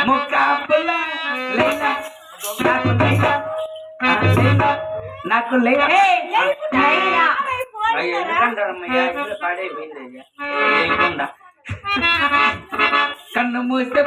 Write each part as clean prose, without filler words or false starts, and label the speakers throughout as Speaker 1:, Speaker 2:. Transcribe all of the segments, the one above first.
Speaker 1: ముక్కాపుల లైలా నాకు లైలా నాకు లైలా ఎందుకంటారమ్మయ్యా ఇప్పుడు పాడైపోయింది లేకుండా కన్ను మూస్తే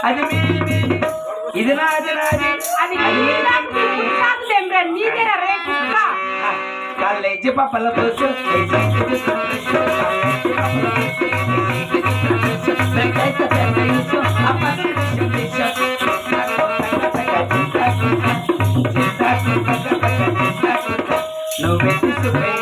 Speaker 1: అది ఇది నాది నాది అది కాలేజీ పాపల కోసం నువ్వే తీసుకుపోయి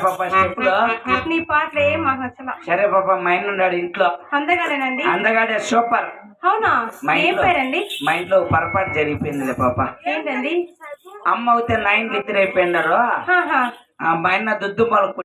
Speaker 1: పాపా స్టెప్పులో
Speaker 2: నీ పాటలు ఏం మాకు నచ్చలా.
Speaker 1: సరే పాపా మైండ్ ఉన్నాడు ఇంట్లో
Speaker 2: అందగాడేనండి.
Speaker 1: అందగాడే సూపర్.
Speaker 2: అవునా? ఏం పేరండి?
Speaker 1: మా ఇంట్లో పొరపాటు జరిగిపోయింది పాప.
Speaker 2: ఏంటండి?
Speaker 1: అమ్మ అయితే 9 లిత్ర అయిపోయినారు. మా ఆయన దుద్దు పాలు